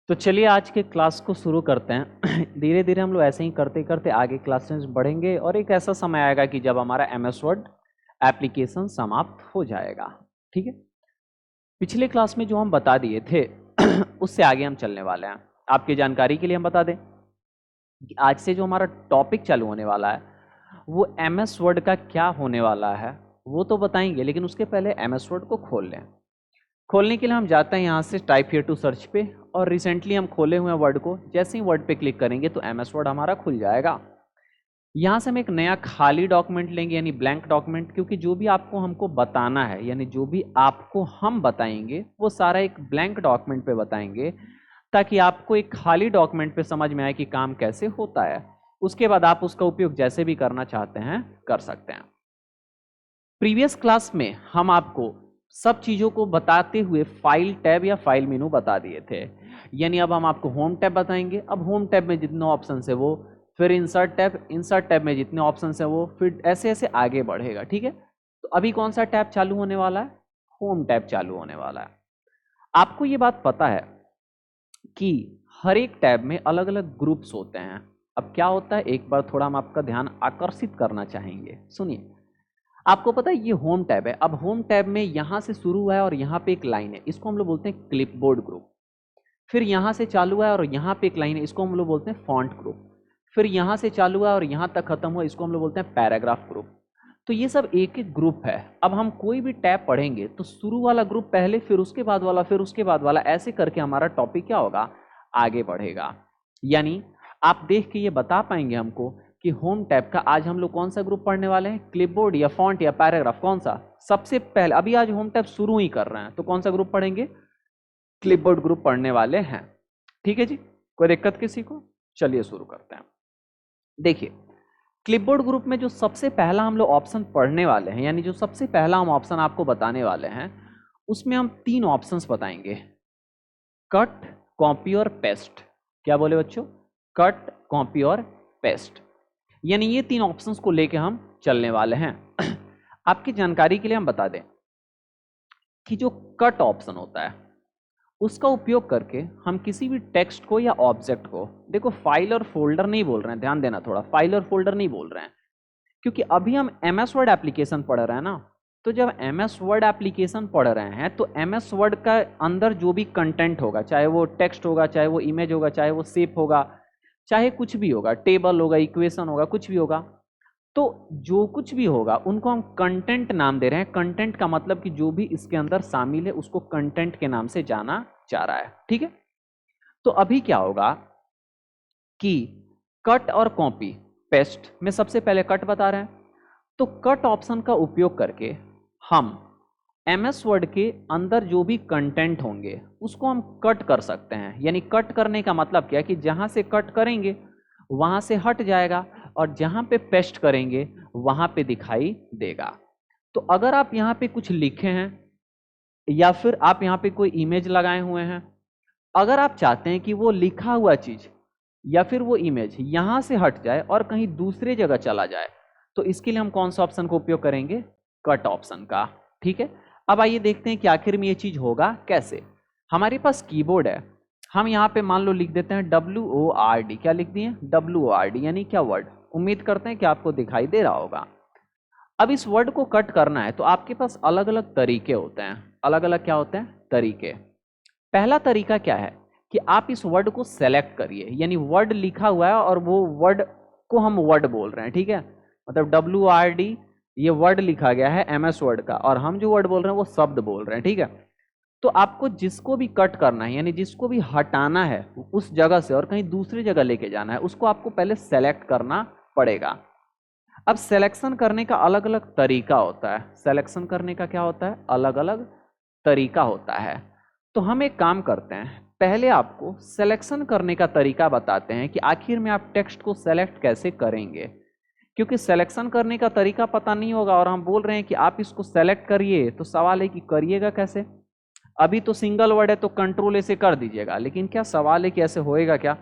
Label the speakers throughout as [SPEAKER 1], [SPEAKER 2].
[SPEAKER 1] तो चलिए आज के क्लास को शुरू करते हैं। धीरे धीरे हम लोग ऐसे ही करते करते आगे क्लासेस बढ़ेंगे और एक ऐसा समय आएगा कि जब हमारा एमएस वर्ड एप्लीकेशन समाप्त हो जाएगा। ठीक है, पिछले क्लास में जो हम बता दिए थे उससे आगे हम चलने वाले हैं। आपकी जानकारी के लिए हम बता दें कि आज से जो हमारा टॉपिक चालू होने वाला है वो एमएस वर्ड का क्या होने वाला है वो तो बताएंगे, लेकिन उसके पहले एमएस वर्ड को खोल लें। खोलने के लिए हम जाते हैं यहाँ से टाइप हियर टू सर्च पे, और रिसेंटली हम खोले हुए हैं वर्ड को। जैसे ही वर्ड पे क्लिक करेंगे तो एमएस वर्ड हमारा खुल जाएगा। यहाँ से हम एक नया खाली डॉक्यूमेंट लेंगे, यानी ब्लैंक डॉक्यूमेंट, क्योंकि जो भी आपको हमको बताना है यानी जो भी आपको हम बताएंगे वो सारा एक ब्लैंक डॉक्यूमेंट पे बताएंगे, ताकि आपको एक खाली डॉक्यूमेंट पे समझ में आए कि काम कैसे होता है। उसके बाद आप उसका उपयोग जैसे भी करना चाहते हैं कर सकते हैं। प्रीवियस क्लास में हम आपको सब चीज़ों को बताते हुए फाइल टैब या फाइल मेनू बता दिए थे, यानी अब हम आपको होम टैब बताएंगे। अब होम टैब में जितने ऑप्शन है वो, फिर इंसर्ट टैब में जितने ऑप्शन है वो, फिर ऐसे ऐसे आगे बढ़ेगा। ठीक है, तो अभी कौन सा टैब चालू होने वाला है? होम टैब चालू होने वाला है। आपको ये बात पता है कि हर एक टैब में अलग अलग ग्रुप्स होते हैं। अब क्या होता है, एक बार थोड़ा हम आपका ध्यान आकर्षित करना चाहेंगे, सुनिए। आपको पता है ये होम टैब है। अब होम टैब में यहां से शुरू हुआ है और यहाँ पे एक लाइन है, इसको हम लोग बोलते हैं क्लिपबोर्ड ग्रुप। फिर यहां से चालू हुआ है और यहाँ पे एक लाइन है, इसको हम लोग बोलते हैं फॉन्ट ग्रुप। फिर यहां से चालू हुआ और यहाँ तक खत्म हुआ, इसको हम लोग बोलते हैं पैराग्राफ ग्रुप। तो ये सब एक एक ग्रुप है। अब हम कोई भी टैब पढ़ेंगे तो शुरू वाला ग्रुप पहले, फिर उसके बाद वाला, फिर उसके बाद वाला, ऐसे करके हमारा टॉपिक क्या होगा, आगे बढ़ेगा। यानी आप देख के ये बता पाएंगे हमको कि होम टैब का आज हम लोग कौन सा ग्रुप पढ़ने वाले हैं, क्लिपबोर्ड या फॉन्ट या पैराग्राफ, कौन सा सबसे पहले। अभी आज होम टैब शुरू ही कर रहे हैं तो कौन सा ग्रुप पढ़ेंगे, क्लिपबोर्ड ग्रुप पढ़ने वाले हैं। ठीक है जी, कोई दिक्कत किसी को? चलिए शुरू करते हैं। देखिए, क्लिपबोर्ड ग्रुप में जो सबसे पहला हम लोग ऑप्शन पढ़ने वाले हैं, यानी जो सबसे पहला हम ऑप्शन आपको बताने वाले हैं, उसमें हम 3 ऑप्शंस बताएंगे, कट, कॉपी और पेस्ट। क्या बोले बच्चों? कट, कॉपी और पेस्ट। यानी ये 3 ऑप्शंस को लेके हम चलने वाले हैं। आपकी जानकारी के लिए हम बता दें कि जो कट ऑप्शन होता है उसका उपयोग करके हम किसी भी टेक्स्ट को या ऑब्जेक्ट को, देखो फाइल और फोल्डर नहीं बोल रहे हैं, ध्यान देना थोड़ा, फाइल और फोल्डर नहीं बोल रहे हैं, क्योंकि अभी हम एमएस वर्ड एप्लीकेशन पढ़ रहे हैं ना। तो जब एमएस वर्ड एप्लीकेशन पढ़ रहे हैं तो एमएस वर्ड का अंदर जो भी कंटेंट होगा, चाहे वो टेक्स्ट होगा, चाहे वो इमेज होगा, चाहे वो शेप होगा, चाहे कुछ भी होगा, टेबल होगा, इक्वेशन होगा, कुछ भी होगा, तो जो कुछ भी होगा उनको हम कंटेंट नाम दे रहे हैं। कंटेंट का मतलब कि जो भी इसके अंदर शामिल है उसको कंटेंट के नाम से जाना जा रहा है। ठीक है, तो अभी क्या होगा कि कट और कॉपी पेस्ट में सबसे पहले कट बता रहे हैं, तो कट ऑप्शन का उपयोग करके हम एमएस वर्ड के अंदर जो भी कंटेंट होंगे उसको हम कट कर सकते हैं। यानी कट करने का मतलब क्या है कि जहां से कट करेंगे वहां से हट जाएगा और जहां पे पेस्ट करेंगे वहां पे दिखाई देगा। तो अगर आप यहां पे कुछ लिखे हैं या फिर आप यहां पे कोई इमेज लगाए हुए हैं, अगर आप चाहते हैं कि वो लिखा हुआ चीज या फिर वो इमेज यहां से हट जाए और कहीं दूसरे जगह चला जाए, तो इसके लिए हम कौन सा ऑप्शन का उपयोग करेंगे, कट ऑप्शन का। ठीक है, अब आइए देखते हैं कि आखिर में ये चीज होगा कैसे। हमारे पास कीबोर्ड है, हम यहाँ पे मान लो लिख देते हैं WORD। क्या लिख दिए? WORD, यानी क्या वर्ड। उम्मीद करते हैं कि आपको दिखाई दे रहा होगा। अब इस वर्ड को कट करना है तो आपके पास अलग अलग तरीके होते हैं। अलग अलग क्या होते हैं? तरीके। पहला तरीका क्या है कि आप इस वर्ड को सेलेक्ट करिए, यानी वर्ड लिखा हुआ है और वो वर्ड को हम वर्ड बोल रहे हैं। ठीक है, मतलब WORD ये वर्ड लिखा गया है एमएस वर्ड का, और हम जो वर्ड बोल रहे हैं वो शब्द बोल रहे हैं। ठीक है, तो आपको जिसको भी कट करना है, यानी जिसको भी हटाना है उस जगह से और कहीं दूसरी जगह लेके जाना है, उसको आपको पहले सेलेक्ट करना पड़ेगा। अब सिलेक्शन करने का अलग अलग तरीका होता है। सिलेक्शन करने का क्या होता है? अलग अलग तरीका होता है। तो हम एक काम करते हैं, पहले आपको सिलेक्शन करने का तरीका बताते हैं कि आखिर में आप टेक्स्ट को सेलेक्ट कैसे करेंगे, क्योंकि सिलेक्शन करने का तरीका पता नहीं होगा और हम बोल रहे हैं कि आप इसको सेलेक्ट करिए, तो सवाल है कि करिएगा कैसे। अभी तो सिंगल वर्ड है तो कंट्रोल ऐसे कर दीजिएगा, लेकिन क्या सवाल है कि ऐसे होएगा क्या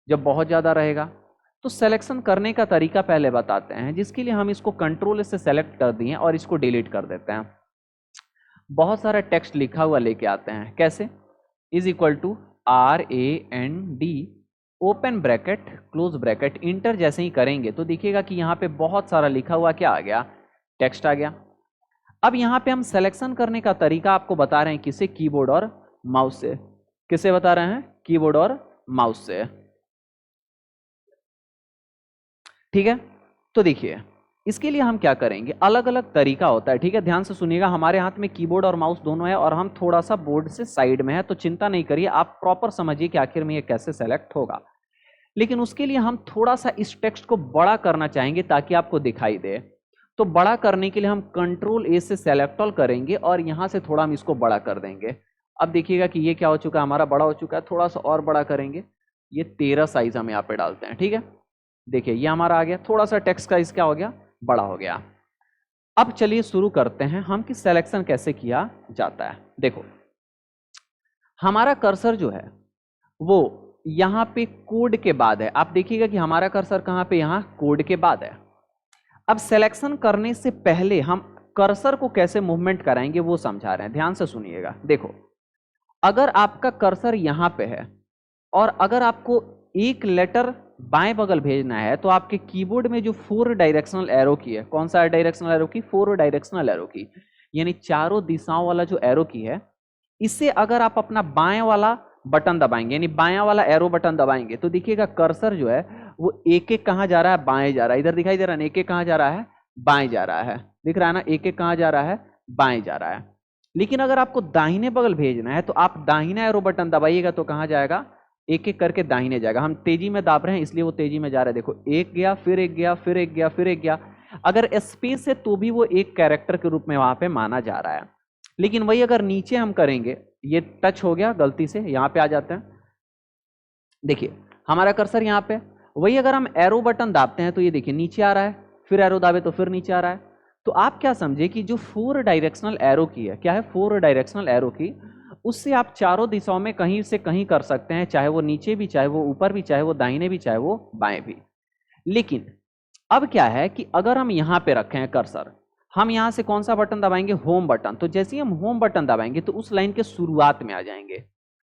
[SPEAKER 1] जब बहुत ज़्यादा रहेगा। तो सिलेक्शन करने का तरीका पहले बताते हैं, जिसके लिए हम इसको कंट्रोल से सेलेक्ट कर दिए और इसको डिलीट कर देते हैं। बहुत सारा टेक्स्ट लिखा हुआ लेके आते हैं, कैसे? Is equal to RAND open bracket close bracket enter जैसे ही करेंगे तो देखिएगा कि यहाँ पे बहुत सारा लिखा हुआ क्या आ गया, टेक्स्ट आ गया। अब यहाँ पे हम सिलेक्शन करने का तरीका आपको बता रहे हैं, किसे, कीबोर्ड और माउस से। किसे बता रहे हैं, कीबोर्ड और माउस से, ठीक है। तो देखिए इसके लिए हम क्या करेंगे, अलग अलग तरीका होता है, ठीक है। ध्यान से सुनिएगा, हमारे हाथ में कीबोर्ड और माउस दोनों है और हम थोड़ा सा बोर्ड से साइड में है, तो चिंता नहीं करिए, आप प्रॉपर समझिए कि आखिर में ये कैसे सेलेक्ट होगा। लेकिन उसके लिए हम थोड़ा सा इस टेक्स्ट को बड़ा करना चाहेंगे ताकि आपको दिखाई दे। तो बड़ा करने के लिए हम कंट्रोल ए से सेलेक्ट ऑल करेंगे और यहां से थोड़ा हम इसको बड़ा कर देंगे। अब देखिएगा कि ये क्या हो चुका है, हमारा बड़ा हो चुका है। थोड़ा सा और बड़ा करेंगे, ये 13 साइज हम यहाँ पे डालते हैं, ठीक है। देखिए ये हमारा आ गया, थोड़ा सा टेक्स्ट साइज क्या हो गया, बड़ा हो गया। अब चलिए शुरू करते हैं हम कि सिलेक्शन कैसे किया जाता है। देखो हमारा कर्सर जो है वो यहां पे कोड के बाद है। आप देखिएगा कि हमारा कर्सर कहां पे, यहां कोड के बाद है। अब सिलेक्शन करने से पहले हम कर्सर को कैसे मूवमेंट कराएंगे वो समझा रहे हैं, ध्यान से सुनिएगा। देखो अगर आपका कर्सर यहां पे है और अगर आपको एक लेटर बाएं बगल भेजना है तो आपके कीबोर्ड में जो 4 डायरेक्शनल एरो की है, कौन सा डायरेक्शनल एरो की, 4 डायरेक्शनल एरो की, यानी चारों दिशाओं वाला जो एरो की है, इससे अगर आप अपना बाएं वाला बटन दबाएंगे, यानी बायां वाला एरो बटन दबाएंगे, तो देखिएगा कर्सर जो है वो एक एक कहां जा रहा है, बाएं जा रहा है। इधर दिखाई दे रहा है ना, एक एक कहां जा रहा है, बाएं जा रहा है, दिख रहा है ना, एक एक कहां जा रहा है, बाएं जा रहा है। लेकिन अगर आपको दाहिने बगल भेजना है तो आप दाहिना एरो बटन दबाइएगा तो कहां जाएगा, एक एक करके दाहिने जाएगा। हम तेजी में दाब रहे हैं इसलिए वो तेजी में जा रहा है। देखो एक गया, फिर एक गया, फिर एक गया, फिर एक गया। अगर स्पेस है तो भी वो एक कैरेक्टर के रूप में वहां पे माना जा रहा है। लेकिन वही अगर नीचे हम करेंगे, ये टच हो गया गलती से, यहां पे आ जाते हैं, देखिए हमारा कर्सर यहां पे, वही अगर हम एरो बटन दाबते हैं तो ये देखिए नीचे आ रहा है, फिर एरो दाबे तो फिर नीचे आ रहा है। तो आप क्या समझे कि जो 4 डायरेक्शनल एरो की है, क्या है, 4 डायरेक्शनल एरो की, उससे आप चारों दिशाओं में कहीं से कहीं कर सकते हैं, चाहे वो नीचे भी, चाहे वो ऊपर भी, चाहे वो दाहिने भी, चाहे वो बाएं भी। लेकिन अब क्या है कि अगर हम यहां पे रखे हैं कर्सर, हम यहां से कौन सा बटन दबाएंगे, होम बटन, तो जैसे ही हम होम बटन दबाएंगे तो उस लाइन के शुरुआत में आ जाएंगे,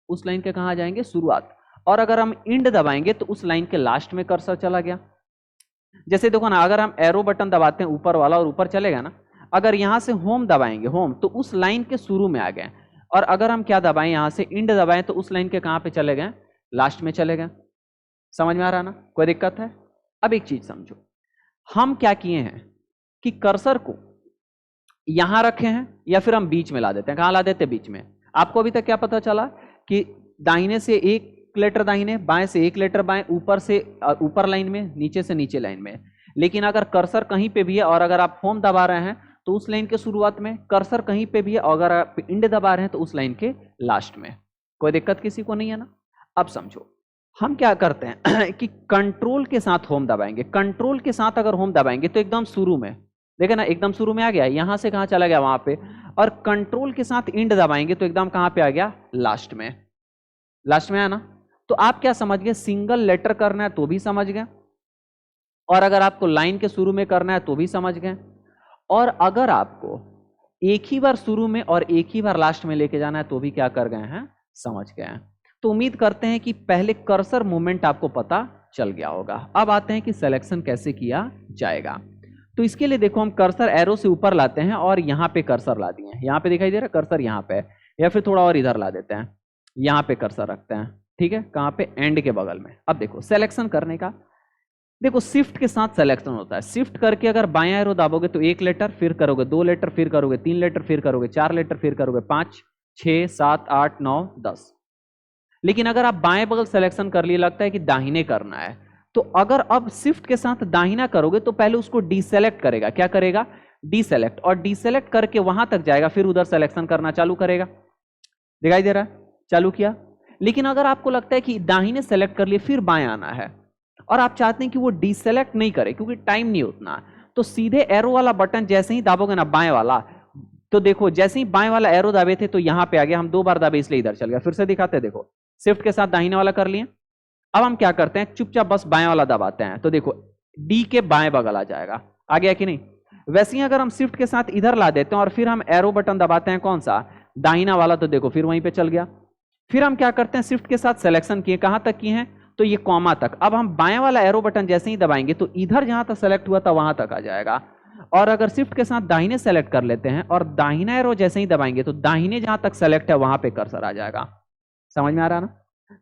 [SPEAKER 1] उस लाइन के कहां आ जाएंगे, शुरुआत। और अगर हम इंड दबाएंगे तो उस लाइन के लास्ट में कर्सर चला गया। जैसे देखो ना, अगर हम एरो बटन दबाते हैं ऊपर वाला और ऊपर चलेगा ना, अगर यहां से होम दबाएंगे, होम, तो उस लाइन के शुरू में आ गए। और अगर हम क्या दबाएं, यहां से इंड दबाएं तो उस लाइन के कहां पे चले गए, लास्ट में चले गए। समझ में आ रहा ना, कोई दिक्कत है। अब एक चीज समझो, हम क्या किए हैं कि कर्सर को यहां रखे हैं या फिर हम बीच में ला देते हैं, कहां ला देते हैं, बीच में। आपको अभी तक क्या पता चला कि दाहिने से एक लेटर दाहिने, बाएं से एक लेटर बाएं, ऊपर से ऊपर लाइन में, नीचे से नीचे लाइन में। लेकिन अगर कर्सर कहीं पे भी है और अगर आप होम दबा रहे हैं तो उस लाइन के शुरुआत में, कर्सर कहीं पे भी है और अगर आप इंड दबा रहे हैं तो उस लाइन के लास्ट में। कोई दिक्कत किसी को नहीं है ना। अब समझो हम क्या करते हैं कि कंट्रोल के साथ होम दबाएंगे। कंट्रोल के साथ अगर होम दबाएंगे तो एकदम शुरू में, देखे ना, एकदम शुरू में आ गया, यहां से कहां चला गया, वहां पे। और कंट्रोल के साथ इंड दबाएंगे तो एकदम कहां पे आ गया, लास्ट में। लास्ट में है ना। तो आप क्या समझ गए, सिंगल लेटर करना है तो भी समझ गए, और अगर आपको लाइन के शुरू में करना है तो भी समझ गए, और अगर आपको एक ही बार शुरू में और एक ही बार लास्ट में लेके जाना है तो भी क्या कर गए हैं, समझ गए हैं। तो उम्मीद करते हैं कि पहले कर्सर मूवमेंट आपको पता चल गया होगा। अब आते हैं कि सिलेक्शन कैसे किया जाएगा। तो इसके लिए देखो, हम कर्सर एरो से ऊपर लाते हैं और यहां पे कर्सर ला दिए हैं। यहां पे दिखाई दे रहा है कर्सर, यहां पे, या फिर थोड़ा और इधर ला देते हैं, यहां पे कर्सर रखते हैं, ठीक है, कहां पे, एंड के बगल में। अब देखो सिलेक्शन करने का, देखो शिफ्ट के साथ सिलेक्शन होता है। शिफ्ट करके अगर बायां एरो दाबोगे तो एक लेटर, फिर करोगे 2 लेटर, फिर करोगे 3 लेटर, फिर करोगे 4 लेटर, फिर करोगे 5, 6, 7, 8, 9, 10। लेकिन अगर आप बाएं बगल सिलेक्शन कर लिए, लगता है कि दाहिने करना है, तो अगर अब शिफ्ट के साथ दाहिना करोगे तो पहले उसको डीसेलेक्ट करेगा। क्या करेगा, डीसेलेक्ट, और डीसेलेक्ट करके वहां तक जाएगा, फिर उधर सिलेक्शन करना चालू करेगा। दिखाई दे रहा है, चालू किया। लेकिन अगर आपको लगता है कि दाहिने सेलेक्ट कर लिए, फिर बाएं आना है, और आप चाहते हैं कि वो डीसेलेक्ट नहीं करे क्योंकि टाइम नहीं उतना, तो सीधे एरो वाला बटन जैसे ही दाबोगे ना, बाएं वाला, तो देखो जैसे ही बाएं वाला एरो दाबे थे तो यहां पे आ गया, हम 2 बार दाबे इसलिए इधर चल गया। फिर से दिखाते हैं, देखो शिफ्ट के साथ दाहिने वाला कर लिए। अब हम क्या करते हैं, चुपचाप बस बाएं वाला दबाते हैं, तो देखो डी के बाएं बगल आ जाएगा। आ गया कि नहीं। वैसे ही अगर हम शिफ्ट के साथ इधर ला देते हैं और फिर हम एरो बटन दबाते हैं, कौन सा, दाहिना वाला, तो देखो फिर वहीं पे चल गया। फिर हम क्या करते हैं, शिफ्ट के साथ सिलेक्शन किए, कहां तक किए हैं, तो ये कॉमा तक। अब हम बाएं वाला एरो बटन जैसे ही दबाएंगे तो इधर जहां तक सेलेक्ट हुआ था वहां तक आ जाएगा। और अगर शिफ्ट के साथ दाहिने सेलेक्ट कर लेते हैं और दाहिना एरो जैसे ही दबाएंगे तो दाहिने जहां तक सेलेक्ट है वहां पे कर्सर आ जाएगा। समझ में आ रहा ना?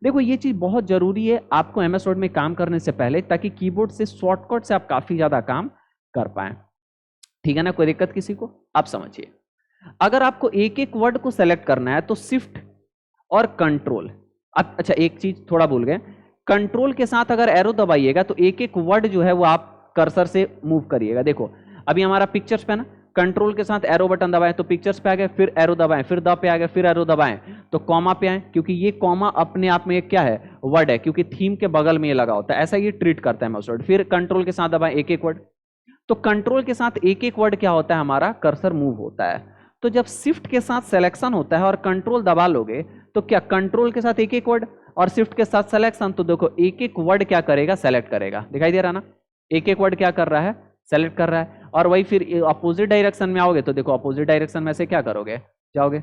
[SPEAKER 1] देखो ये चीज बहुत जरूरी है आपको एमएस वर्ड में काम करने से पहले, ताकि कीबोर्ड से शॉर्टकट से आप काफी ज्यादा काम कर पाए। ठीक है ना? कोई दिक्कत किसी को? आप समझिए, अगर आपको एक एक वर्ड को सेलेक्ट करना है तो शिफ्ट और कंट्रोल। अब अच्छा एक चीज थोड़ा भूल गए, कंट्रोल के साथ अगर एरो दबाइएगा तो एक एक वर्ड जो है वो आप कर्सर से मूव करिएगा। देखो अभी हमारा पिक्चर्स पे ना, कंट्रोल के साथ एरो बटन दबाएं तो पिक्चर्स पे आ गए, फिर एरो दबाएं, फिर द पे आ गए, फिर एरो दबाएं तो कॉमा पे आए, क्योंकि ये कॉमा अपने आप में एक क्या है, वर्ड है, क्योंकि थीम के बगल में ये लगा होता है, ऐसा ये ट्रीट करता है वर्ड। फिर कंट्रोल के साथ दबाएं एक एक वर्ड, तो कंट्रोल के साथ एक एक वर्ड क्या होता है, हमारा कर्सर मूव होता है। तो जब शिफ्ट के साथ सिलेक्शन होता है और कंट्रोल दबा लोगे तो क्या कंट्रोल के साथ एक एक वर्ड और शिफ्ट के साथ सिलेक्शन, तो देखो एक एक वर्ड क्या करेगा, सेलेक्ट करेगा। दिखाई दे रहा ना, एक एक वर्ड क्या कर रहा है, सेलेक्ट कर रहा है। और वही फिर अपोजिट डायरेक्शन में आओगे तो देखो अपोजिट डायरेक्शन में से क्या करोगे, जाओगे।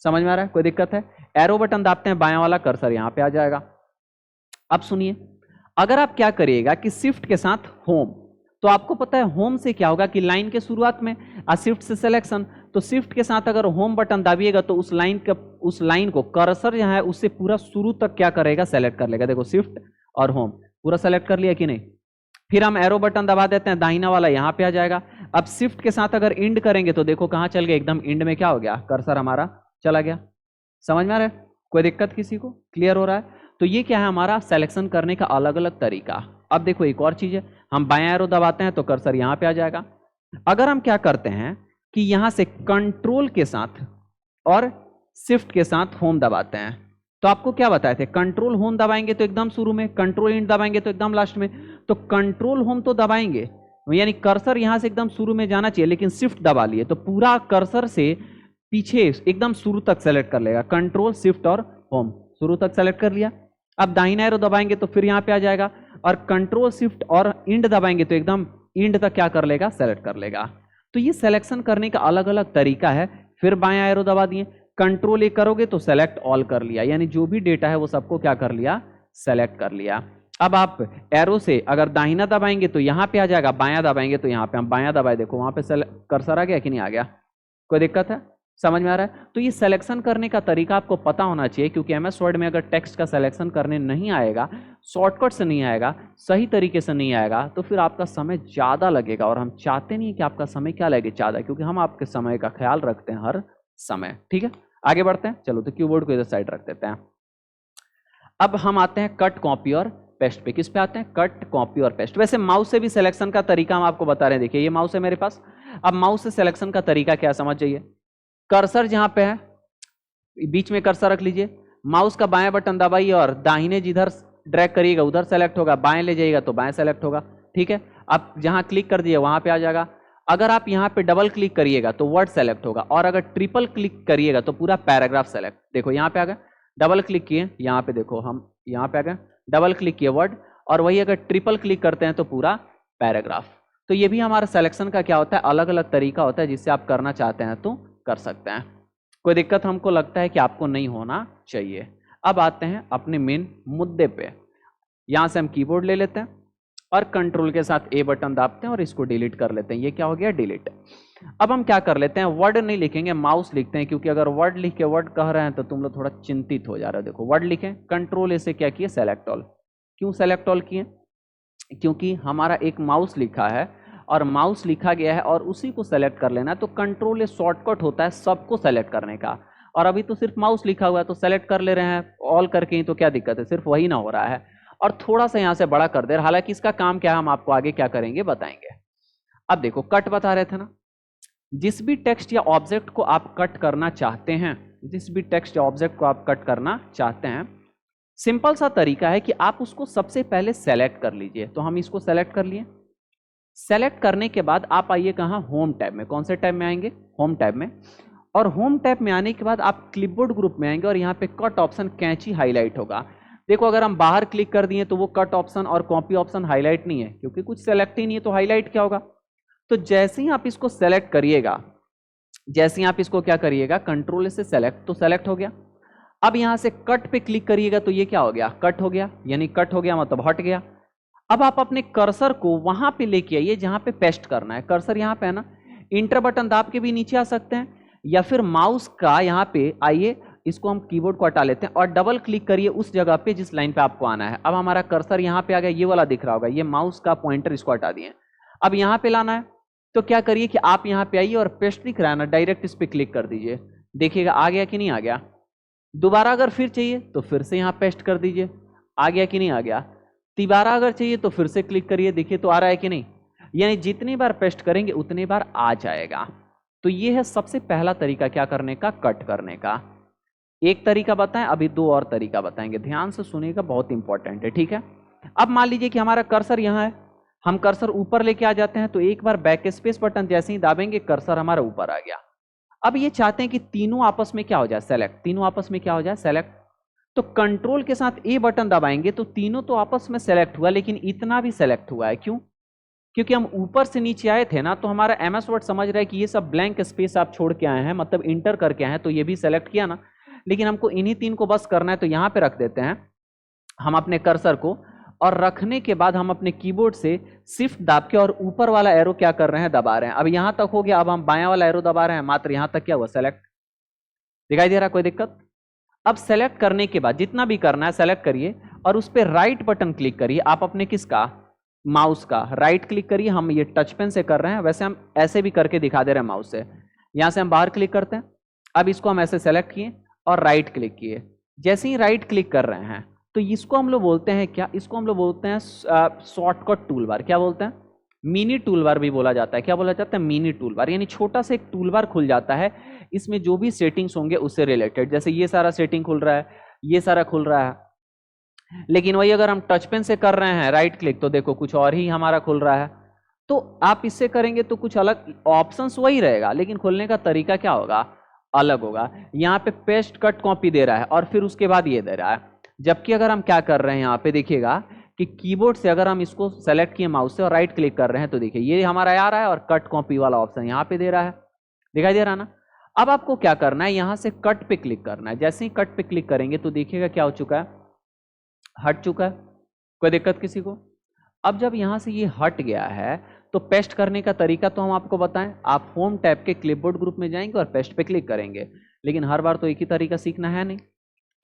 [SPEAKER 1] समझ में आ रहा है? कोई दिक्कत है? एरो बटन दाबते हैं, बायां वाला कर्सर यहां पे आ जाएगा। अब सुनिए, अगर आप क्या करिएगा कि शिफ्ट के साथ होम, तो आपको पता है होम से क्या होगा कि लाइन के शुरुआत में, शिफ्ट से सिलेक्शन, तो शिफ्ट के साथ अगर होम बटन दाबिएगा तो उस लाइन को कर्सर जहां है उससे पूरा शुरू तक क्या करेगा, सेलेक्ट कर लेगा। देखो शिफ्ट और होम पूरा सेलेक्ट कर लिया कि नहीं। फिर हम एरो बटन दबा देते हैं, दाहिना वाला यहां पे आ जाएगा। अब शिफ्ट के साथ अगर इंड करेंगे तो देखो कहां चल गया, एकदम इंड में क्या हो गया, कर्सर हमारा चला गया। समझ में आ रहा है? कोई दिक्कत किसी को? क्लियर हो रहा है? तो ये क्या है, हमारा सिलेक्शन करने का अलग अलग तरीका। अब देखो एक और चीज है, हम बायां एरो दबाते हैं तो कर्सर यहां पे आ जाएगा। अगर हम क्या करते हैं कि यहां से कंट्रोल के साथ और शिफ्ट के साथ होम दबाते हैं, तो आपको क्या बताए थे, कंट्रोल होम दबाएंगे तो एकदम शुरू में, कंट्रोल इंड दबाएंगे तो एकदम लास्ट में। तो कंट्रोल होम तो दबाएंगे, यानी कर्सर यहां से एकदम शुरू में जाना चाहिए, लेकिन शिफ्ट दबा लिए तो पूरा कर्सर से पीछे एकदम शुरू तक सेलेक्ट कर लेगा। कंट्रोल शिफ्ट और होम शुरू तक सेलेक्ट कर लिया। अब दाहिना एरो दबाएंगे तो फिर यहां पे आ जाएगा, और कंट्रोल शिफ्ट और इंड दबाएंगे तो एकदम इंड तक क्या कर लेगा, सेलेक्ट कर लेगा। तो ये सिलेक्शन करने का अलग अलग तरीका है। फिर बायां एरो दबा दिए, कंट्रोल ए करोगे तो सेलेक्ट ऑल कर लिया, यानी जो भी डेटा है वो सबको क्या कर लिया, सेलेक्ट कर लिया। अब आप एरो से अगर दाहिना दबाएंगे तो यहां पे आ जाएगा, बायां दबाएंगे तो यहां पे, हम बायां दबाए देखो वहां पे कर्सर आ गया कि नहीं आ गया? कोई दिक्कत है? समझ में आ रहा है? तो ये सिलेक्शन करने का तरीका आपको पता होना चाहिए, क्योंकि एमएस वर्ड में अगर टेक्स्ट का सिलेक्शन करने नहीं आएगा, शॉर्टकट से नहीं आएगा, सही तरीके से नहीं आएगा, तो फिर आपका समय ज़्यादा लगेगा। और हम चाहते नहीं कि आपका समय क्या लगे ज़्यादा, क्योंकि हम आपके समय का ख्याल रखते हैं हर समय। ठीक है, आगे बढ़ते हैं। चलो तो कीबोर्ड को इधर साइड रख देते हैं। अब हम आते हैं कट, कॉपी और पेस्ट पे। किस पे आते हैं? कट, कॉपी और पेस्ट। वैसे माउस से भी सिलेक्शन का तरीका हम आपको बता रहे हैं। देखिए ये माउस है मेरे पास। अब माउस से सिलेक्शन का तरीका क्या समझ जाइए। कर्सर जहां पे है बीच में कर्सर रख लीजिए, माउस का बायां बटन दबाइए और दाहिने जिधर ड्रैग करिएगा उधर सेलेक्ट होगा, बाएं ले जाइएगा तो बाएं सेलेक्ट होगा। ठीक है, अब जहां क्लिक कर दिए वहां पे आ जाएगा। अगर आप यहां पे डबल क्लिक करिएगा तो वर्ड सेलेक्ट होगा, और अगर ट्रिपल क्लिक करिएगा तो पूरा पैराग्राफ सेलेक्ट। देखो यहां पे आ गया, डबल क्लिक किए यहां पे, देखो हम यहां पे आ गए, डबल क्लिक किए वर्ड, और वही अगर ट्रिपल क्लिक करते हैं तो पूरा पैराग्राफ। तो ये भी हमारा सिलेक्शन का क्या होता है, अलग अलग तरीका होता है, जिससे आप करना चाहते हैं तो कर सकते हैं। कोई दिक्कत हमको लगता है कि आपको नहीं होना चाहिए। अब आते हैं अपने मेन मुद्दे पे। यहां से हम कीबोर्ड ले लेते हैं और कंट्रोल के साथ ए बटन दाबते हैं और इसको डिलीट कर लेते हैं। ये क्या हो गया, डिलीट। अब हम क्या कर लेते हैं, वर्ड नहीं लिखेंगे, माउस लिखते हैं, क्योंकि अगर वर्ड लिख के वर्ड कह रहे हैं तो तुम लोग थोड़ा चिंतित हो जा रहे हो। देखो वर्ड लिखें, कंट्रोल ए से क्या किए, सेलेक्ट ऑल। क्यों सेलेक्ट ऑल किए? क्योंकि हमारा एक माउस लिखा है और माउस लिखा गया है और उसी को सेलेक्ट कर लेना है, तो कंट्रोल ए शॉर्टकट होता है सबको सेलेक्ट करने का। और अभी तो सिर्फ माउस लिखा हुआ है तो सेलेक्ट कर ले रहे हैं ऑल करके ही, तो क्या दिक्कत है, सिर्फ वही ना हो रहा है। और थोड़ा सा यहाँ से बड़ा कर दे, हालांकि इसका काम क्या है हम आपको आगे क्या करेंगे बताएंगे। अब देखो कट बता रहे थे ना, जिस भी टेक्स्ट या ऑब्जेक्ट को आप कट करना चाहते हैं, जिस भी टेक्स्ट या ऑब्जेक्ट को आप कट करना चाहते हैं, सिंपल सा तरीका है कि आप उसको सबसे पहले सेलेक्ट कर लीजिए। तो हम इसको सेलेक्ट कर लिए। सेलेक्ट करने के बाद आप आइए कहाँ, होम टैब में। कौन से टैब में आएंगे, होम टैब में। और होम टैब में आने के बाद आप क्लिपबोर्ड ग्रुप में आएंगे और यहाँ पे कट ऑप्शन कैंची हाईलाइट होगा। देखो अगर हम बाहर क्लिक कर दिए तो वो कट ऑप्शन और कॉपी ऑप्शन हाईलाइट नहीं है, क्योंकि कुछ सेलेक्ट ही नहीं है, तो हाईलाइट क्या होगा। तो जैसे ही आप इसको सेलेक्ट करिएगा, जैसे ही आप इसको क्या करिएगा, कंट्रोल से सेलेक्ट, तो सेलेक्ट हो गया। अब यहां से कट पे क्लिक करिएगा तो ये क्या हो गया, कट हो गया, यानी कट हो गया मतलब हट गया। अब आप अपने कर्सर को वहां पे लेके आइए जहां पे पेस्ट करना है। कर्सर यहां पे है ना, इंटर बटन दाब के भी नीचे आ सकते हैं, या फिर माउस का यहाँ पे आइए, इसको हम कीबोर्ड को हटा लेते हैं और डबल क्लिक करिए उस जगह पे जिस लाइन पे आपको आना है। अब हमारा कर्सर यहाँ पे आ गया, ये वाला दिख रहा होगा, ये माउस का पॉइंटर, इसको हटा दिए। अब यहाँ पे लाना है तो क्या करिए कि आप यहाँ पे आइए और पेस्ट दिख रहा है ना, डायरेक्ट इस पे क्लिक कर दीजिए, देखिएगा आ गया कि नहीं आ गया। दोबारा अगर फिर चाहिए तो फिर से यहाँ पेस्ट कर दीजिए, आ गया कि नहीं आ गया। तिबारा अगर चाहिए तो फिर से क्लिक करिए, देखिए तो आ रहा है कि नहीं। यानी जितनी बार पेस्ट करेंगे उतनी बार आ जाएगा। तो ये है सबसे पहला तरीका क्या करने का, कट करने का। एक तरीका बताएं, अभी दो और तरीका बताएंगे, ध्यान से सुनिएगा, बहुत इंपॉर्टेंट है, ठीक है। अब मान लीजिए कि हमारा कर्सर यहाँ है, हम कर्सर ऊपर लेके आ जाते हैं, तो एक बार बैक स्पेस बटन जैसे ही दाबेंगे कर्सर हमारा ऊपर आ गया। अब ये चाहते हैं कि तीनों आपस में क्या हो जाए, सेलेक्ट, तीनों आपस में क्या हो जाए, सेलेक्ट। तो कंट्रोल के साथ ए बटन दबाएंगे तो तीनों तो आपस में सेलेक्ट हुआ, लेकिन इतना भी सेलेक्ट हुआ है, क्यों? क्योंकि हम ऊपर से नीचे आए थे ना, तो हमारा एमएस वर्ड समझ रहा है कि ये सब ब्लैंक स्पेस आप छोड़ के आए हैं, मतलब इंटर करके आए हैं, तो ये भी सेलेक्ट किया ना। लेकिन हमको इन्हीं तीन को बस करना है, तो यहां पे रख देते हैं हम अपने कर्सर को, और रखने के बाद हम अपने कीबोर्ड से शिफ्ट दाब के और ऊपर वाला एरो क्या कर रहे हैं, दबा रहे हैं। अब यहां तक हो गया, अब हम बायां वाला एरो दबा रहे हैं, मात्र यहां तक क्या हुआ, सेलेक्ट। दिखाई दे रहा कोई दिक्कत? अब सेलेक्ट करने के बाद जितना भी करना है सेलेक्ट करिए और उस पर राइट बटन क्लिक करिए, आप अपने किसका, माउस का राइट क्लिक करिए। हम ये टच पेन से कर रहे हैं, वैसे हम ऐसे भी करके दिखा दे रहे हैं माउस से। यहां से हम बाहर क्लिक करते हैं, अब इसको हम ऐसे सेलेक्ट किए और राइट क्लिक किए। जैसे ही राइट क्लिक कर रहे हैं तो इसको हम लोग बोलते हैं क्या, इसको हम लोग बोलते हैं शॉर्टकट टूल बार। क्या बोलते हैं, मिनी टूल बार भी बोला जाता है। क्या बोला जाता है, मिनी टूल बार, यानी छोटा सा एक टूल बार खुल जाता है, इसमें जो भी सेटिंग्स होंगे उससे रिलेटेड, जैसे ये सारा सेटिंग खुल रहा है, ये सारा खुल रहा है। लेकिन वही अगर हम टच पेन से कर रहे हैं राइट क्लिक, तो देखो कुछ और ही हमारा खुल रहा है। तो आप इससे करेंगे तो कुछ अलग, ऑप्शंस वही रहेगा लेकिन खुलने का तरीका क्या होगा, अलग होगा। यहाँ पे पेस्ट कट कॉपी दे रहा है और फिर उसके बाद ये दे रहा है। जबकि अगर हम क्या कर रहे हैं, यहाँ पे देखिएगा कि कीबोर्ड से अगर हम इसको सेलेक्ट किए माउस से और राइट क्लिक कर रहे हैं, तो देखिए ये हमारा आ रहा है और कट कॉपी वाला ऑप्शन यहाँ पे दे रहा है, दिखाई दे रहा ना। अब आपको क्या करना है, यहाँ से कट पे क्लिक करना है। जैसे ही कट पे क्लिक करेंगे तो देखिएगा क्या हो चुका है, हट चुका है। कोई दिक्कत किसी को? अब जब यहां से ये हट गया है तो पेस्ट करने का तरीका तो हम आपको बताएं, आप होम टैब के क्लिपबोर्ड ग्रुप में जाएंगे और पेस्ट पे क्लिक करेंगे। लेकिन हर बार तो एक ही तरीका सीखना है नहीं।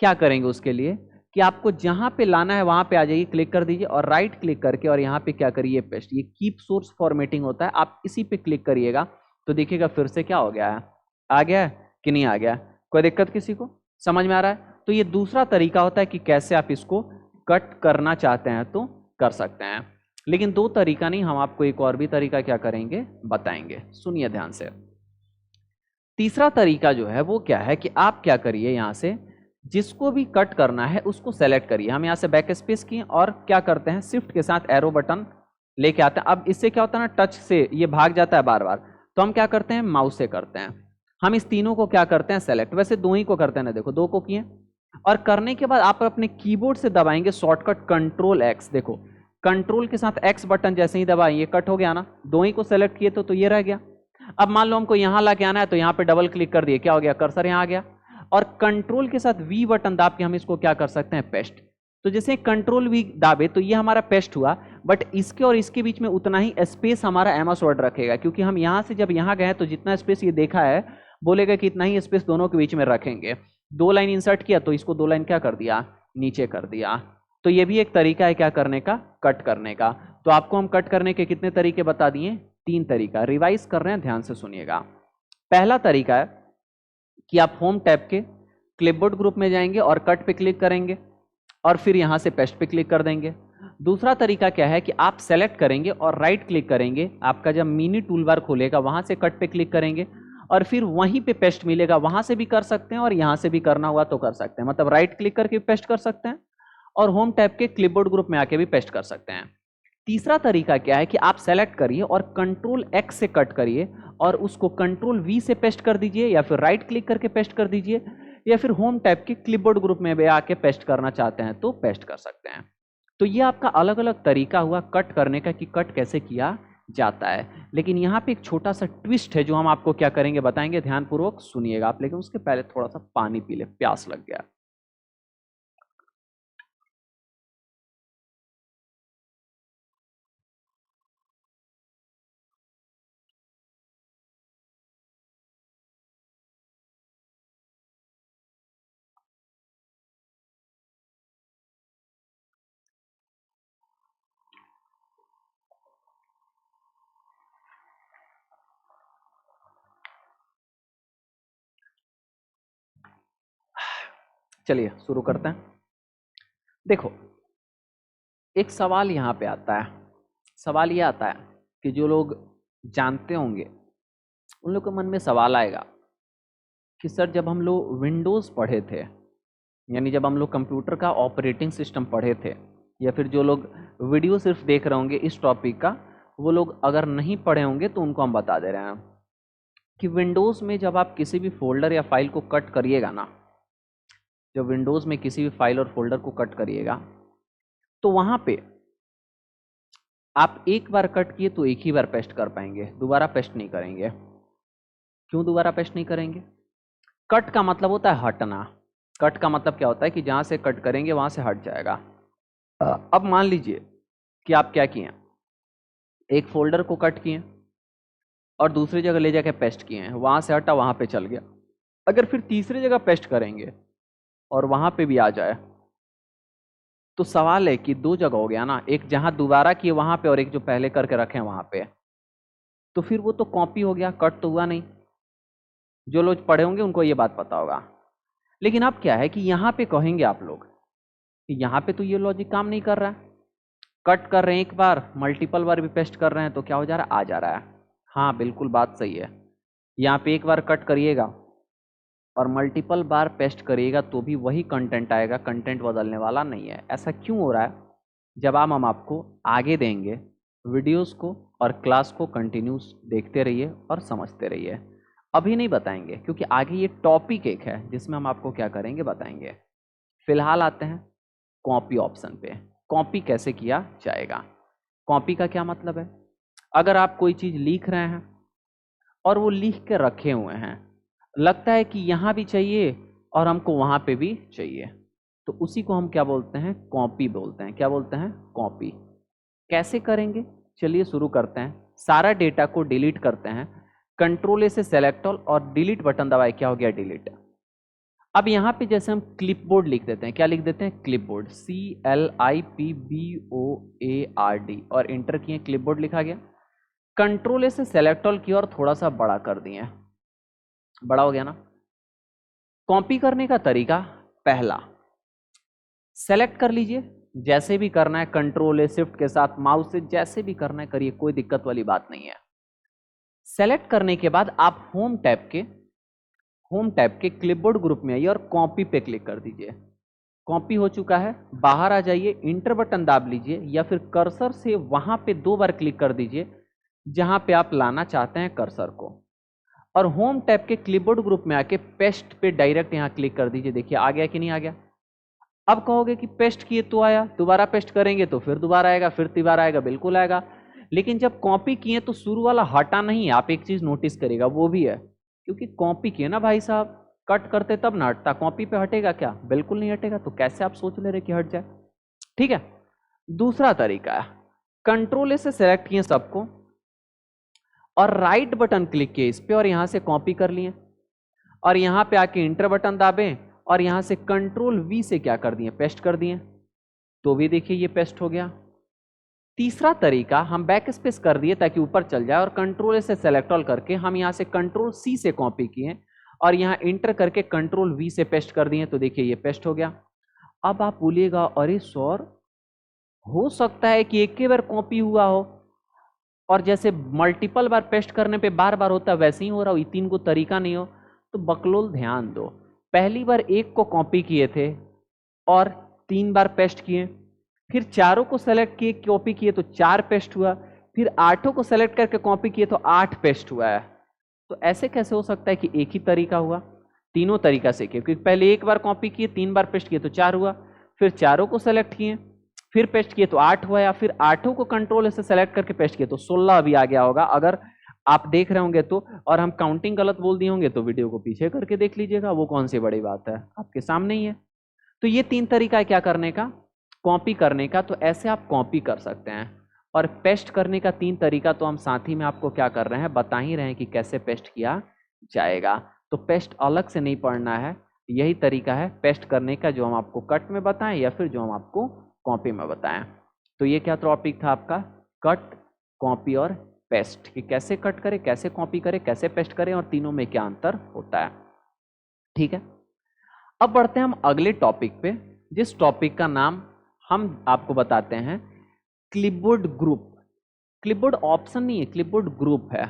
[SPEAKER 1] क्या करेंगे उसके लिए कि आपको जहां पे लाना है वहां पे आ जाइए, क्लिक कर दीजिए और राइट क्लिक करके और यहाँ पे क्या करिए, पेस्ट। ये कीप सोर्स फॉर्मेटिंग होता है, आप इसी पे क्लिक करिएगा तो देखिएगा फिर से क्या हो गया है, आ गया है कि नहीं आ गया। कोई दिक्कत किसी को, समझ में आ रहा है? तो ये दूसरा तरीका होता है कि कैसे आप इसको कट करना चाहते हैं तो कर सकते हैं। लेकिन दो तरीका नहीं, हम आपको एक और भी तरीका क्या करेंगे, बताएंगे, सुनिए ध्यान से। तीसरा तरीका जो है वो क्या है कि आप क्या करिए, यहां से जिसको भी कट करना है उसको सेलेक्ट करिए। हम यहां से बैक स्पेस किए और क्या करते हैं, शिफ्ट के साथ एरो बटन लेके आते हैं। अब इससे क्या होता है ना, टच से ये भाग जाता है बार बार, तो हम क्या करते हैं, माउस से करते हैं। हम इस तीनों को क्या करते हैं, सेलेक्ट। वैसे दो ही को करते हैं ना, देखो दो को किए। और करने के बाद आप अपने कीबोर्ड से दबाएंगे शॉर्टकट कंट्रोल एक्स। देखो कंट्रोल के साथ एक्स बटन जैसे ही दबाएं ये कट हो गया ना, दो ही को सेलेक्ट किए तो ये रह गया। अब मान लो हमको यहां ला के आना है, तो यहां पे डबल क्लिक कर दिए, क्या हो गया, कर्सर यहां आ गया। और कंट्रोल के साथ वी बटन दाब के हम इसको क्या कर सकते हैं, पेस्ट। तो जैसे कंट्रोल वी दाबे तो ये हमारा पेस्ट हुआ, बट इसके और इसके बीच में उतना ही स्पेस हमारा एमएस वर्ड रखेगा, क्योंकि हम यहां से जब यहां गए तो जितना स्पेस ये देखा है बोलेगा कि इतना ही स्पेस दोनों के बीच में रखेंगे। दो लाइन इंसर्ट किया तो इसको दो लाइन क्या कर दिया, नीचे कर दिया। तो ये भी एक तरीका है क्या करने का, कट करने का। तो आपको हम कट करने के कितने तरीके बता दिए, तीन तरीका। रिवाइज कर रहे हैं, ध्यान से सुनिएगा। पहला तरीका है कि आप होम टैब के क्लिपबोर्ड ग्रुप में जाएंगे और कट पे क्लिक करेंगे और फिर यहां से पेस्ट पे क्लिक कर देंगे। दूसरा तरीका क्या है कि आप सेलेक्ट करेंगे और राइट क्लिक करेंगे, आपका जब मिनी टूल बार खुलेगा वहां से कट पे क्लिक करेंगे और फिर वहीं पे पेस्ट मिलेगा, वहां से भी कर सकते हैं और यहां से भी करना हुआ तो कर सकते हैं। मतलब राइट क्लिक करके पेस्ट कर सकते हैं और होम टैब के क्लिपबोर्ड ग्रुप में आके भी पेस्ट कर सकते हैं। तीसरा तरीका क्या है कि आप सेलेक्ट करिए और कंट्रोल एक्स से कट करिए और उसको कंट्रोल वी से पेस्ट कर दीजिए, या फिर राइट क्लिक करके पेस्ट कर दीजिए, या फिर होम टैब के क्लिपबोर्ड ग्रुप में भी आके पेस्ट करना चाहते हैं तो पेस्ट कर सकते हैं। तो ये आपका अलग अलग तरीका हुआ कट करने का कि कट कैसे किया जाता है। लेकिन यहाँ पे एक छोटा सा ट्विस्ट है जो हम आपको क्या करेंगे बताएंगे, ध्यानपूर्वक सुनिएगा आप। लेकिन उसके पहले थोड़ा सा पानी पी ले, प्यास लग गया। चलिए शुरू करते हैं। देखो, एक सवाल यहाँ पे आता है। सवाल ये आता है कि जो लोग जानते होंगे उन लोग के मन में सवाल आएगा कि सर, जब हम लोग विंडोज़ पढ़े थे, यानी जब हम लोग कंप्यूटर का ऑपरेटिंग सिस्टम पढ़े थे, या फिर जो लोग वीडियो सिर्फ देख रहे होंगे इस टॉपिक का, वो लोग अगर नहीं पढ़े होंगे तो उनको हम बता दे रहे हैं कि विंडोज़ में जब आप किसी भी फोल्डर या फाइल को कट करिएगा ना, जब विंडोज़ में किसी भी फाइल और फोल्डर को कट करिएगा तो वहाँ पे आप एक बार कट किए तो एक ही बार पेस्ट कर पाएंगे, दोबारा पेस्ट नहीं करेंगे। क्यों दोबारा पेस्ट नहीं करेंगे? कट का मतलब होता है हटना। कट का मतलब क्या होता है कि जहाँ से कट करेंगे वहाँ से हट जाएगा। अब मान लीजिए कि आप क्या किए, एक फोल्डर को कट किए और दूसरी जगह ले जाके पेस्ट किए हैं, वहाँ से हटा वहाँ पे चल गया। अगर फिर तीसरी जगह पेस्ट करेंगे और वहाँ पे भी आ जाए तो सवाल है कि दो जगह हो गया ना, एक जहाँ दोबारा किए वहाँ पे और एक जो पहले करके रखे हैं वहाँ पे, तो फिर वो तो कॉपी हो गया, कट तो हुआ नहीं। जो लोग पढ़े होंगे उनको ये बात पता होगा। लेकिन अब क्या है कि यहाँ पे कहेंगे आप लोग कि यहाँ पे तो ये लॉजिक काम नहीं कर रहा है। कट कर रहे हैं एक बार, मल्टीपल बार भी पेस्ट कर रहे हैं तो क्या हो जा रहा है? आ जा रहा है। हाँ बिल्कुल बात सही है। यहाँ पे एक बार कट करिएगा और मल्टीपल बार पेस्ट करिएगा तो भी वही कंटेंट आएगा, कंटेंट बदलने वाला नहीं है। ऐसा क्यों हो रहा है? जब हम आपको आगे देंगे वीडियोस को और क्लास को कंटिन्यूस देखते रहिए और समझते रहिए। अभी नहीं बताएंगे क्योंकि आगे ये टॉपिक एक है जिसमें हम आपको क्या करेंगे बताएंगे। फिलहाल आते हैं कॉपी ऑप्शन पे। कॉपी कैसे किया जाएगा? कॉपी का क्या मतलब है? अगर आप कोई चीज़ लिख रहे हैं और वो लिख के रखे हुए हैं, लगता है कि यहाँ भी चाहिए और हमको वहाँ पे भी चाहिए, तो उसी को हम क्या बोलते हैं? कॉपी बोलते हैं। क्या बोलते हैं? कॉपी। कैसे करेंगे? चलिए शुरू करते हैं। सारा डेटा को डिलीट करते हैं। कंट्रोल ए से सेलेक्ट ऑल और डिलीट बटन दबाए, क्या हो गया? डिलीट। अब यहाँ पे जैसे हम क्लिपबोर्ड लिख देते हैं, क्या लिख देते हैं? क्लिपबोर्ड, CLIPBOARD, और इंटर किए, क्लिपबोर्ड लिखा गया। कंट्रोल ए से सेलेक्ट ऑल किया और थोड़ा सा बड़ा कर दिए, बड़ा हो गया ना। कॉपी करने का तरीका, पहला सेलेक्ट कर लीजिए, जैसे भी करना है, कंट्रोल ए शिफ्ट के साथ माउस से जैसे भी करना है करिए, कोई दिक्कत वाली बात नहीं है। सेलेक्ट करने के बाद आप होम टैब के क्लिपबोर्ड ग्रुप में आइए और कॉपी पे क्लिक कर दीजिए। कॉपी हो चुका है, बाहर आ जाइए, इंटर बटन दाब लीजिए या फिर कर्सर से वहां पे दो बार क्लिक कर दीजिए जहां पे आप लाना चाहते हैं कर्सर को, और होम टैब के क्लिपबोर्ड ग्रुप में आके पेस्ट पे डायरेक्ट यहां क्लिक कर दीजिए। देखिए आ गया कि नहीं आ गया? अब कहोगे कि पेस्ट किए तो आया, दोबारा पेस्ट करेंगे तो फिर दोबारा आएगा, फिर तिबारा आएगा, बिल्कुल आएगा। लेकिन जब कॉपी किए तो शुरू वाला हटा नहीं। आप एक चीज नोटिस करेगा, वो भी है क्योंकि कॉपी किए ना भाई साहब, कट करते तब ना हटता, कॉपी पे हटेगा क्या? बिल्कुल नहीं हटेगा। तो कैसे आप सोच ले रहे कि हट जाए? ठीक है। दूसरा तरीका है, कंट्रोल ए से सेलेक्ट किए सबको और राइट बटन क्लिक किए इस पे और यहां से कॉपी कर लिए, और यहां पे आके इंटर बटन दाबें और यहां से कंट्रोल वी से क्या कर दिए? पेस्ट कर दिए, तो भी देखिए ये पेस्ट हो गया। तीसरा तरीका, हम बैक स्पेस कर दिए ताकि ऊपर चल जाए, और कंट्रोल ए से सेलेक्ट ऑल करके हम यहां से कंट्रोल सी से कॉपी किए और यहां इंटर करके कंट्रोल वी से पेस्ट कर दिए, तो देखिए ये पेस्ट हो गया। अब आप बोलिएगा अरे सर, हो सकता है कि एक ही बार कॉपी हुआ हो और जैसे मल्टीपल बार पेस्ट करने पे बार बार होता है वैसे ही हो रहा हो, ये तीन को तरीका नहीं हो। तो बकलोल ध्यान दो, पहली बार एक को कॉपी किए थे और 3 बार पेस्ट किए, फिर चारों को सेलेक्ट किए कॉपी किए तो 4 पेस्ट हुआ, फिर 8 को सेलेक्ट करके कॉपी किए तो 8 पेस्ट हुआ है। तो ऐसे कैसे हो सकता है कि एक ही तरीका हुआ? तीनों तरीका से किए, क्योंकि पहले एक बार कॉपी किए, 3 बार पेस्ट किए तो 4 हुआ, फिर चारों को सेलेक्ट किए फिर पेस्ट किए तो 8 हुआ, या फिर 8 को कंट्रोल से सेलेक्ट करके पेस्ट किए तो 16 अभी आ गया होगा अगर आप देख रहे होंगे तो। और हम काउंटिंग गलत बोल दिए होंगे तो वीडियो को पीछे करके देख लीजिएगा, वो कौन सी बड़ी बात है, आपके सामने ही है। तो ये 3 तरीका है क्या करने का? कॉपी करने का। तो ऐसे आप कॉपी कर सकते हैं। और पेस्ट करने का 3 तरीका तो हम साथ ही में आपको क्या कर रहे हैं, बता ही रहे हैं कि कैसे पेस्ट किया जाएगा। तो पेस्ट अलग से नहीं पढ़ना है, यही तरीका है पेस्ट करने का जो हम आपको कट में बताएं या फिर जो हम आपको कॉपी में बताएं। तो ये क्या टॉपिक था आपका? कट, कॉपी और पेस्ट, कि कैसे कट करें, कैसे कॉपी करें, कैसे पेस्ट करें और तीनों में क्या अंतर होता है। ठीक है। अब बढ़ते हैं हम अगले टॉपिक पे, जिस टॉपिक का नाम हम आपको बताते हैं क्लिपबोर्ड ग्रुप। क्लिपबोर्ड ऑप्शन नहीं है, क्लिपबोर्ड ग्रुप है।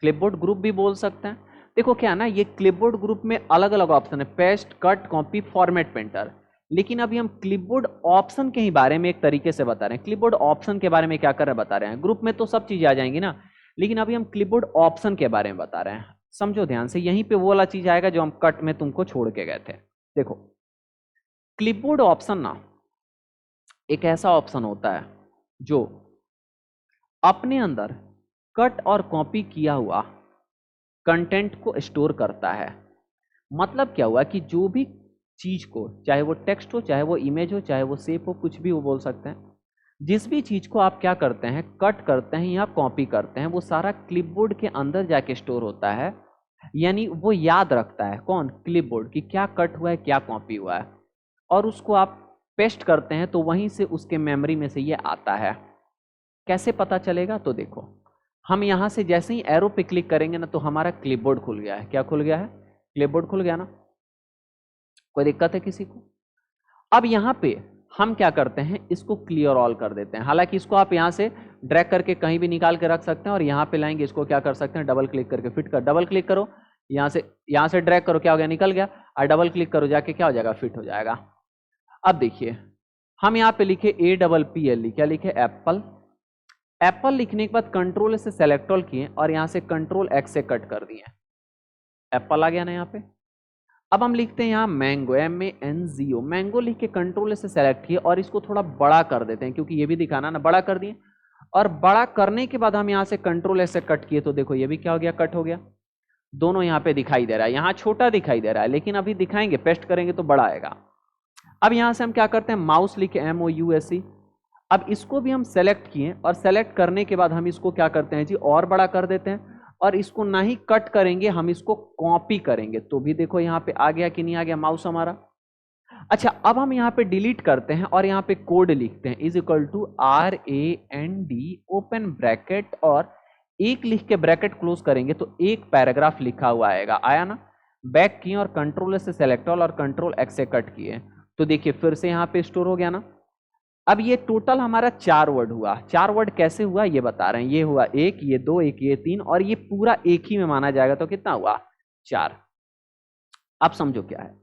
[SPEAKER 1] क्लिपबोर्ड ग्रुप भी बोल सकते हैं। देखो क्या है ना, ये क्लिपबोर्ड ग्रुप में अलग अलग ऑप्शन है, paste, cut, copy, format, painter. लेकिन अभी हम क्लिपबोर्ड ऑप्शन के ही बारे में एक तरीके से बता रहे हैं। क्लिपबोर्ड ऑप्शन के बारे में क्या कर रहे हैं बता रहे हैं। ग्रुप में तो सब चीजें आ जाएंगी ना, लेकिन अभी हम क्लिपबोर्ड ऑप्शन के बारे में बता रहे हैं। समझो ध्यान से, यहीं पे वो वाला चीज आएगा जो हम कट में तुमको छोड़ के गए थे। देखो, क्लिपबोर्ड ऑप्शन ना एक ऐसा ऑप्शन होता है जो अपने अंदर कट और कॉपी किया हुआ कंटेंट को स्टोर करता है। मतलब क्या हुआ कि जो भी चीज को, चाहे वो टेक्स्ट हो, चाहे वो इमेज हो, चाहे वो शेप हो, कुछ भी वो बोल सकते हैं, जिस भी चीज को आप क्या करते हैं, कट करते हैं या कॉपी करते हैं, वो सारा क्लिपबोर्ड के अंदर जाके स्टोर होता है। यानी वो याद रखता है, कौन, क्लिपबोर्ड, कि क्या कट हुआ है, क्या कॉपी हुआ है, और उसको आप पेस्ट करते हैं तो वहीं से उसके मेमोरी में से ये आता है। कैसे पता चलेगा, तो देखो, हम यहां से जैसे ही एरो पे क्लिक करेंगे ना, तो हमारा क्लिपबोर्ड खुल गया है। क्या खुल गया है, क्लिपबोर्ड खुल गया ना। कोई दिक्कत है किसी को। अब यहां पे हम क्या करते हैं, इसको क्लियर ऑल कर देते हैं। हालांकि इसको आप यहां से ड्रैग करके कहीं भी निकाल के रख सकते हैं, और यहां पे लाएंगे, इसको क्या कर सकते हैं, डबल क्लिक करके फिट कर, डबल क्लिक करो, यहां से ड्रैग करो, क्या हो गया, निकल गया, और डबल क्लिक करो, जाके क्या हो जाएगा, फिट हो जाएगा। अब देखिए, हम यहाँ पे लिखे APPLE, क्या लिखे, एप्पल। एप्पल लिखने के बाद कंट्रोल से सेलेक्ट ऑल किए और यहां से कंट्रोल X से कट कर दिए, एप्पल आ गया ना यहाँ पे। अब हम लिखते हैं यहाँ मैंगो, MANGO, मैंगो लिख के कंट्रोल से सेलेक्ट किए और इसको थोड़ा बड़ा कर देते हैं, क्योंकि ये भी दिखाना ना, बड़ा कर दिए। और बड़ा करने के बाद हम यहाँ से कंट्रोल S से कट किए, तो देखो ये भी क्या हो गया, कट हो गया। दोनों यहाँ पे दिखाई दे रहा है, यहाँ छोटा दिखाई दे रहा है, लेकिन अभी दिखाएंगे, पेस्ट करेंगे तो बड़ा आएगा। अब यहां से हम क्या करते हैं, माउस लिखे, MOUSE। अब इसको भी हम सेलेक्ट किए, और सेलेक्ट करने के बाद हम इसको क्या करते हैं जी, और बड़ा कर देते हैं, और इसको ना ही कट करेंगे, हम इसको कॉपी करेंगे, तो भी देखो यहाँ पे आ गया कि नहीं आ गया माउस हमारा। अच्छा, अब हम यहाँ पे डिलीट करते हैं और यहाँ पे कोड लिखते हैं, =RAND ओपन ब्रैकेट, और एक लिख के ब्रैकेट क्लोज करेंगे तो एक पैराग्राफ लिखा हुआ आएगा, आया ना। बैक किए और कंट्रोल से सेलेक्ट ऑल और कंट्रोल X से कट किए, तो देखिए फिर से यहाँ पे स्टोर हो गया ना। अब ये टोटल हमारा 4 वर्ड हुआ। 4 वर्ड कैसे हुआ ये बता रहे हैं, ये हुआ 1, ये 2, एक ये 3, और ये पूरा एक ही में माना जाएगा, तो कितना हुआ, 4। अब समझो क्या है,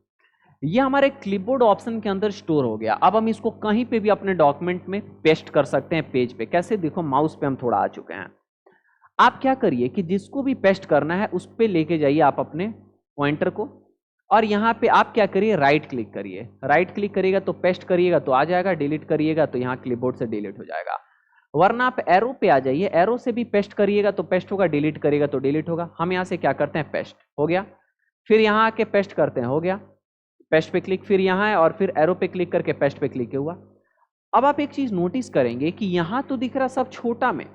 [SPEAKER 1] ये हमारे क्लिपबोर्ड ऑप्शन के अंदर स्टोर हो गया। अब हम इसको कहीं पे भी अपने डॉक्यूमेंट में पेस्ट कर सकते हैं, पेज पे। कैसे, देखो माउस पे हम थोड़ा आ चुके हैं। आप क्या करिए कि जिसको भी पेस्ट करना है उस पे लेके जाइए आप अपने पॉइंटर को, और यहाँ पे आप क्या करिए, राइट क्लिक करिए। राइट क्लिक करिएगा तो पेस्ट करिएगा तो आ जाएगा, डिलीट करिएगा तो यहाँ क्लिपबोर्ड से डिलीट हो जाएगा। वरना आप एरो पे आ जाइए, एरो से भी पेस्ट करिएगा तो पेस्ट होगा, डिलीट करिएगा तो डिलीट होगा। हम यहाँ से क्या करते हैं, पेस्ट हो गया, फिर यहाँ आके पेस्ट करते हैं, हो गया, पेस्ट पे क्लिक, फिर यहाँ है और फिर एरो पे क्लिक करके पेस्ट पे क्लिक हुआ। अब आप एक चीज नोटिस करेंगे कि यहाँ तो दिख रहा सब छोटा में,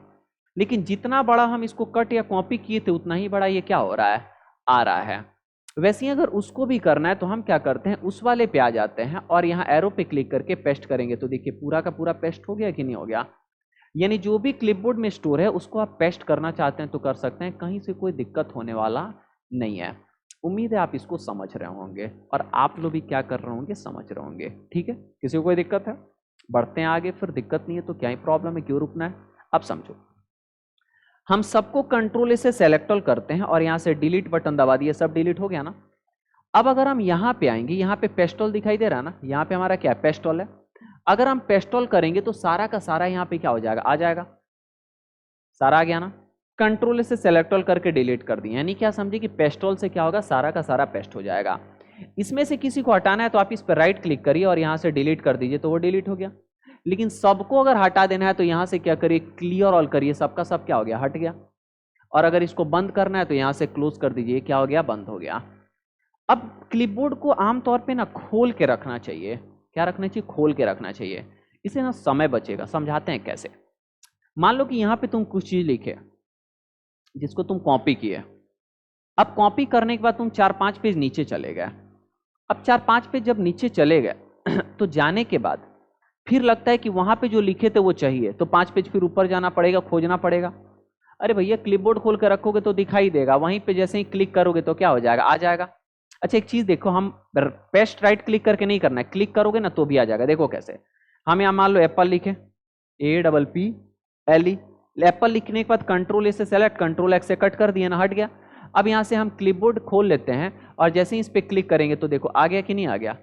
[SPEAKER 1] लेकिन जितना बड़ा हम इसको कट या कॉपी किए थे उतना ही बड़ा ये क्या हो रहा है, आ रहा है। वैसे ही अगर उसको भी करना है तो हम क्या करते हैं, उस वाले पे आ जाते हैं और यहाँ एरो पे क्लिक करके पेस्ट करेंगे, तो देखिए पूरा का पूरा पेस्ट हो गया कि नहीं हो गया। यानी जो भी क्लिपबोर्ड में स्टोर है उसको आप पेस्ट करना चाहते हैं तो कर सकते हैं, कहीं से कोई दिक्कत होने वाला नहीं है। उम्मीद है आप इसको समझ रहे होंगे, और आप लोग भी क्या कर रहे होंगे, समझ रहे होंगे। ठीक है, किसी को कोई दिक्कत है, बढ़ते हैं आगे, फिर दिक्कत नहीं है तो क्या ही प्रॉब्लम है, क्यों रुकना है। अब समझो, हम सबको कंट्रोल से सेलेक्ट ऑल करते हैं और यहाँ से डिलीट बटन दबा दिए, सब डिलीट हो गया ना। अब अगर हम यहाँ पे आएंगे, यहाँ पे पेस्ट ऑल दिखाई दे रहा है ना, यहाँ पे हमारा क्या है, पेस्ट ऑल है। अगर हम पेस्ट ऑल करेंगे तो सारा का सारा यहाँ पे क्या हो जाएगा, आ जाएगा, सारा आ गया ना। कंट्रोल से सेलेक्ट ऑल करके डिलीट कर दिया, यानी क्या समझे कि पेस्ट ऑल से क्या होगा, सारा का सारा पेस्ट हो जाएगा। इसमें से किसी को हटाना है तो आप इस पर राइट क्लिक करिए और यहाँ से डिलीट कर दीजिए, तो वो डिलीट हो गया। लेकिन सबको अगर हटा देना है तो यहाँ से क्या करिए, क्लियर ऑल करिए, सबका सब क्या हो गया, हट गया। और अगर इसको बंद करना है तो यहाँ से क्लोज कर दीजिए, क्या हो गया, बंद हो गया। अब क्लिपबोर्ड को आमतौर पे ना खोल के रखना चाहिए, क्या रखना चाहिए, खोल के रखना चाहिए, इससे ना समय बचेगा। समझाते हैं कैसे। मान लो कि यहाँ पे तुम कुछ चीज लिखे जिसको तुम कॉपी किए, अब कॉपी करने के बाद तुम 4-5 पेज नीचे चले गए। अब 4-5 पेज जब नीचे चले गए तो जाने के बाद फिर लगता है कि वहां पे जो लिखे थे वो चाहिए, तो 5 पेज फिर ऊपर जाना पड़ेगा, खोजना पड़ेगा। अरे भैया क्लिपबोर्ड खोल कर रखोगे तो दिखाई देगा, वहीं पे जैसे ही क्लिक करोगे तो क्या हो जाएगा, आ जाएगा। अच्छा, एक चीज देखो, हम पेस्ट राइट क्लिक करके नहीं करना है, क्लिक करोगे ना तो भी आ जाएगा। देखो कैसे, हम यहाँ मान लो एप्पल लिखे, APPLE, एप्पल लिखने के बाद कंट्रोल ए से सेलेक्ट, कंट्रोल एक्स से कट कर दिया ना, हट गया। अब यहाँ से हम क्लिपबोर्ड खोल लेते हैं और जैसे ही इस पे क्लिक करेंगे तो देखो आ गया कि नहीं आ गया।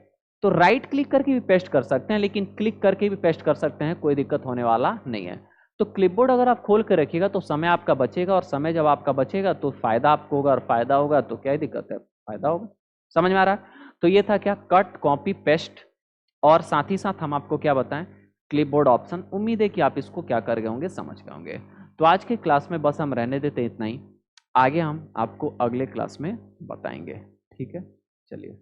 [SPEAKER 1] तो राइट क्लिक करके भी पेस्ट कर सकते हैं, लेकिन क्लिक करके भी पेस्ट कर सकते हैं, कोई दिक्कत होने वाला नहीं है। तो क्लिपबोर्ड अगर आप खोल कर रखिएगा तो समय आपका बचेगा, और समय जब आपका बचेगा तो फायदा आपको होगा, और फायदा होगा तो क्या ही दिक्कत है, फायदा होगा। समझ में आ रहा है? तो ये था क्या, कट कॉपी पेस्ट, और साथ ही साथ हम आपको क्या बताएं, क्लिपबोर्ड ऑप्शन। उम्मीद है कि आप इसको क्या कर गए होंगे, समझ गए होंगे। तो आज के क्लास में बस हम रहने देते इतना ही, आगे हम आपको अगले क्लास में बताएंगे। ठीक है, चलिए।